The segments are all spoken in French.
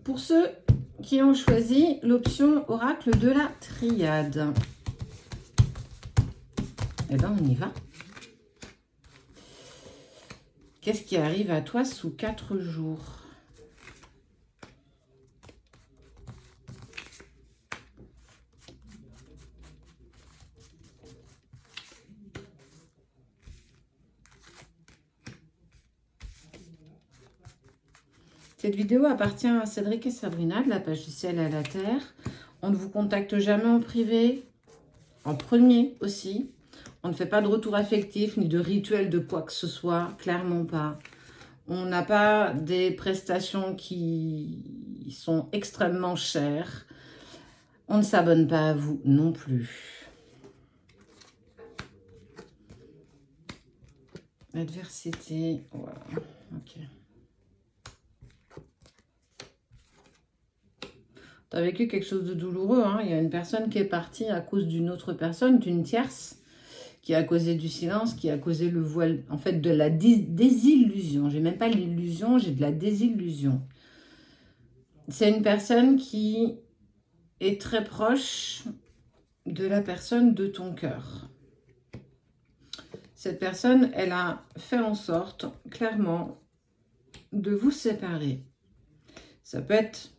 Pour ceux qui ont choisi l'option oracle de la triade, eh bien, on y va. Qu'est-ce qui arrive à toi sous 4 jours? Cette vidéo appartient à Cédric et Sabrina de la page du ciel à la terre. On ne vous contacte jamais en privé, en premier aussi. On ne fait pas de retour affectif ni de rituel de quoi que ce soit, clairement pas. On n'a pas des prestations qui sont extrêmement chères. On ne s'abonne pas à vous non plus. Adversité, voilà, ok. Tu as vécu quelque chose de douloureux, hein. Il y a une personne qui est partie à cause d'une autre personne, d'une tierce, qui a causé du silence, qui a causé le voile, en fait, de la désillusion. J'ai même pas l'illusion, j'ai de la désillusion. C'est une personne qui est très proche de la personne de ton cœur. Cette personne, elle a fait en sorte, clairement, de vous séparer. Ça peut être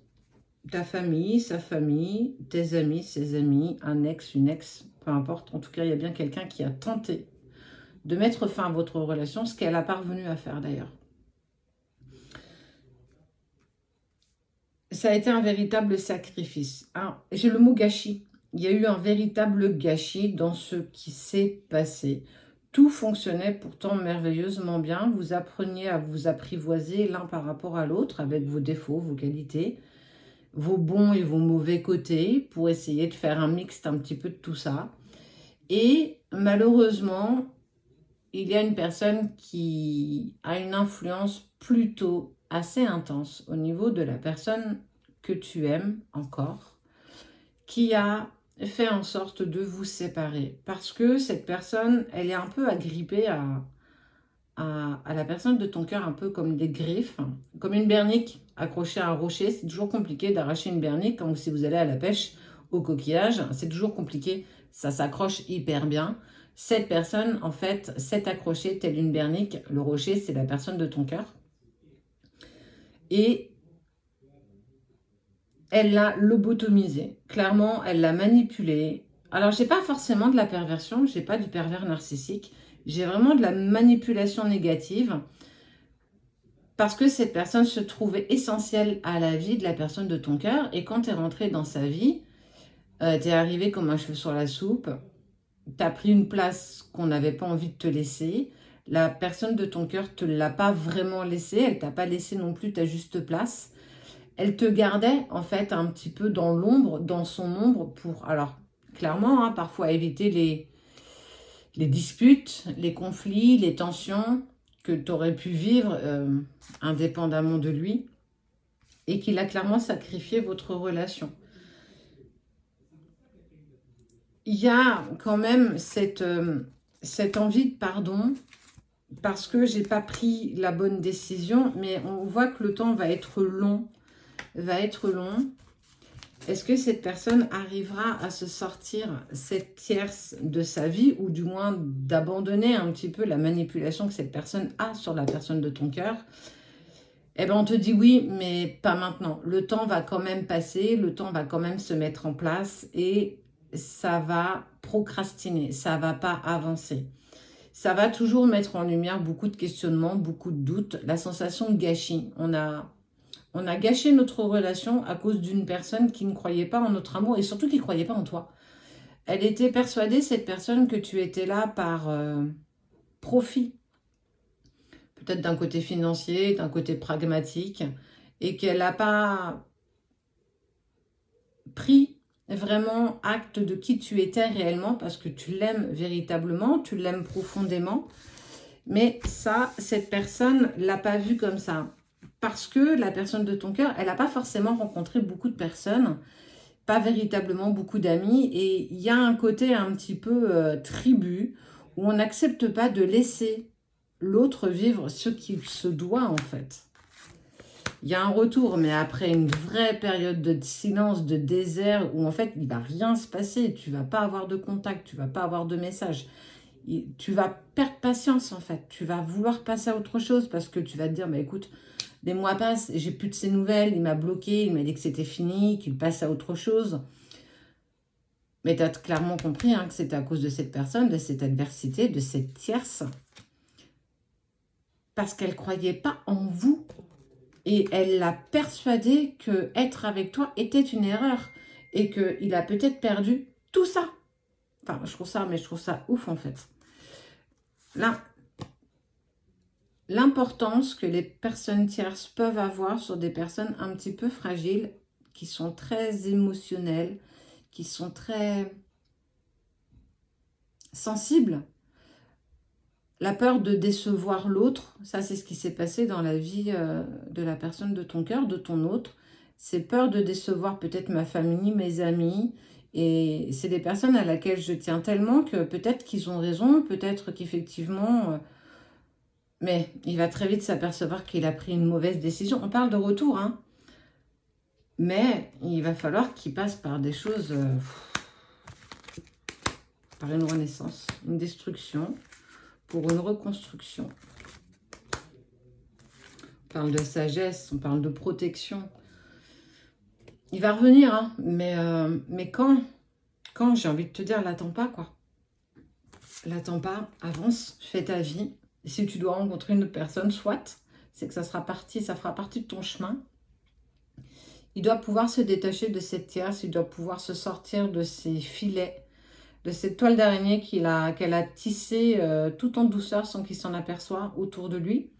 ta famille, sa famille, tes amis, ses amis, un ex, une ex, peu importe. En tout cas, il y a bien quelqu'un qui a tenté de mettre fin à votre relation, ce qu'elle a parvenu à faire d'ailleurs. Ça a été un véritable sacrifice. J'ai le mot gâchis. Il y a eu un véritable gâchis dans ce qui s'est passé. Tout fonctionnait pourtant merveilleusement bien. Vous appreniez à vous apprivoiser l'un par rapport à l'autre avec vos défauts, vos qualités, vos bons et vos mauvais côtés pour essayer de faire un mixte un petit peu de tout ça. Et malheureusement, il y a une personne qui a une influence plutôt assez intense au niveau de la personne que tu aimes encore, qui a fait en sorte de vous séparer. Parce que cette personne, elle est un peu agrippée à la personne de ton cœur, un peu comme des griffes, comme une bernique accrochée à un rocher. C'est toujours compliqué d'arracher une bernique quand si vous allez à la pêche au coquillage. C'est toujours compliqué, ça s'accroche hyper bien. Cette personne, en fait, s'est accrochée telle une bernique. Le rocher, c'est la personne de ton cœur. Et elle l'a lobotomisé. Clairement, elle l'a manipulé. Alors, j'ai pas forcément de la perversion, j'ai pas du pervers narcissique. J'ai vraiment de la manipulation négative parce que cette personne se trouvait essentielle à la vie de la personne de ton cœur. Et quand tu es rentré dans sa vie, tu es arrivé comme un cheveu sur la soupe. Tu as pris une place qu'on n'avait pas envie de te laisser. La personne de ton cœur ne te l'a pas vraiment laissé. Elle t'a pas laissé non plus ta juste place. Elle te gardait en fait un petit peu dans l'ombre, dans son ombre pour, alors clairement, parfois éviter les disputes, les conflits, les tensions que tu aurais pu vivre indépendamment de lui et qu'il a clairement sacrifié votre relation. Il y a quand même cette envie de pardon parce que j'ai pas pris la bonne décision, mais on voit que le temps va être long. Est-ce que cette personne arrivera à se sortir cette tierce de sa vie ou du moins d'abandonner un petit peu la manipulation que cette personne a sur la personne de ton cœur? Eh bien, on te dit oui, mais pas maintenant. Le temps va quand même passer, le temps va quand même se mettre en place et ça va procrastiner, ça va pas avancer. Ça va toujours mettre en lumière beaucoup de questionnements, beaucoup de doutes, la sensation de gâchis. On a gâché notre relation à cause d'une personne qui ne croyait pas en notre amour et surtout qui ne croyait pas en toi. Elle était persuadée, cette personne, que tu étais là par profit. Peut-être d'un côté financier, d'un côté pragmatique, et qu'elle n'a pas pris vraiment acte de qui tu étais réellement parce que tu l'aimes véritablement, tu l'aimes profondément. Mais ça, cette personne ne l'a pas vu comme ça. Parce que la personne de ton cœur, elle n'a pas forcément rencontré beaucoup de personnes, pas véritablement beaucoup d'amis. Et il y a un côté un petit peu tribu, où on n'accepte pas de laisser l'autre vivre ce qu'il se doit en fait. Il y a un retour, mais après une vraie période de silence, de désert, où en fait, il ne va rien se passer. Tu ne vas pas avoir de contact, tu ne vas pas avoir de message. Tu vas perdre patience, en fait. Tu vas vouloir passer à autre chose parce que tu vas te dire, bah, écoute, des mois passent, j'ai plus de ses nouvelles, il m'a bloqué, il m'a dit que c'était fini, qu'il passe à autre chose. Mais tu as clairement compris hein, que c'était à cause de cette personne, de cette adversité, de cette tierce. Parce qu'elle ne croyait pas en vous. Et elle l'a persuadé que être avec toi était une erreur. Et qu'il a peut-être perdu tout ça. Enfin, je trouve ça ouf en fait. Là, l'importance que les personnes tierces peuvent avoir sur des personnes un petit peu fragiles, qui sont très émotionnelles, qui sont très sensibles. La peur de décevoir l'autre, ça c'est ce qui s'est passé dans la vie de la personne de ton cœur, de ton autre. C'est peur de décevoir peut-être ma famille, mes amis. Et c'est des personnes à laquelle je tiens tellement que peut-être qu'ils ont raison, peut-être qu'effectivement... mais il va très vite s'apercevoir qu'il a pris une mauvaise décision. On parle de retour, hein. Mais il va falloir qu'il passe par des choses... par une renaissance, une destruction, pour une reconstruction. On parle de sagesse, on parle de protection. Il va revenir, hein, mais quand j'ai envie de te dire, l'attends pas, quoi. L'attends pas, avance, fais ta vie. Et si tu dois rencontrer une autre personne, soit, c'est que ça fera partie de ton chemin. Il doit pouvoir se détacher de cette tierce, il doit pouvoir se sortir de ses filets, de cette toile d'araignée qu'elle a tissée tout en douceur sans qu'il s'en aperçoive autour de lui.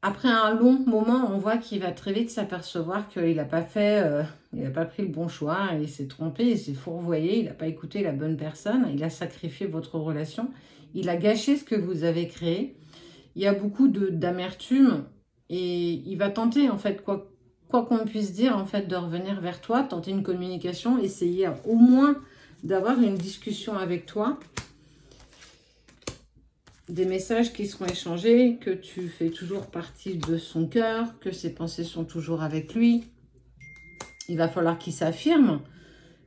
Après un long moment, on voit qu'il va très vite s'apercevoir qu'il n'a pas il n'a pas pris le bon choix, il s'est trompé, il s'est fourvoyé, il n'a pas écouté la bonne personne, il a sacrifié votre relation, il a gâché ce que vous avez créé. Il y a beaucoup d'amertume et il va tenter, en fait, quoi qu'on puisse dire, en fait, de revenir vers toi, tenter une communication, essayer au moins d'avoir une discussion avec toi. Des messages qui seront échangés, que tu fais toujours partie de son cœur, que ses pensées sont toujours avec lui. Il va falloir qu'il s'affirme.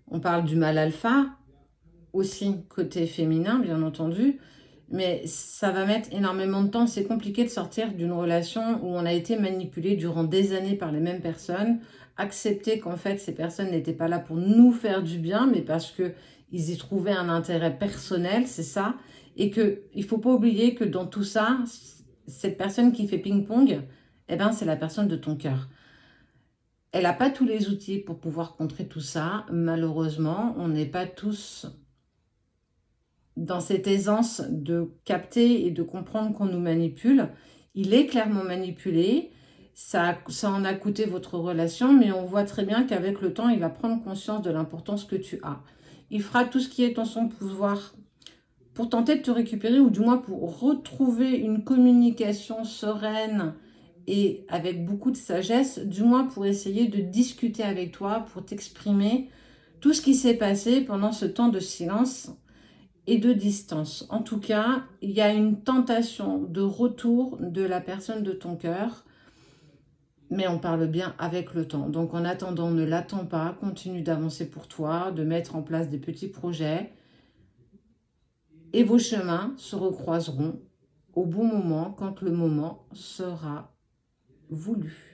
On parle du mâle alpha, aussi côté féminin, bien entendu. Mais ça va mettre énormément de temps. C'est compliqué de sortir d'une relation où on a été manipulé durant des années par les mêmes personnes. Accepter qu'en fait, ces personnes n'étaient pas là pour nous faire du bien, mais parce qu'ils y trouvaient un intérêt personnel, c'est ça. Et qu'il ne faut pas oublier que dans tout ça, cette personne qui fait ping-pong, eh ben, c'est la personne de ton cœur. Elle n'a pas tous les outils pour pouvoir contrer tout ça. Malheureusement, on n'est pas tous dans cette aisance de capter et de comprendre qu'on nous manipule. Il est clairement manipulé. Ça en a coûté votre relation, mais on voit très bien qu'avec le temps, il va prendre conscience de l'importance que tu as. Il fera tout ce qui est en son pouvoir pour tenter de te récupérer, ou du moins pour retrouver une communication sereine et avec beaucoup de sagesse, du moins pour essayer de discuter avec toi, pour t'exprimer tout ce qui s'est passé pendant ce temps de silence et de distance. En tout cas, il y a une tentation de retour de la personne de ton cœur, mais on parle bien avec le temps. Donc en attendant, ne l'attends pas, continue d'avancer pour toi, de mettre en place des petits projets, et vos chemins se recroiseront au bon moment, quand le moment sera voulu.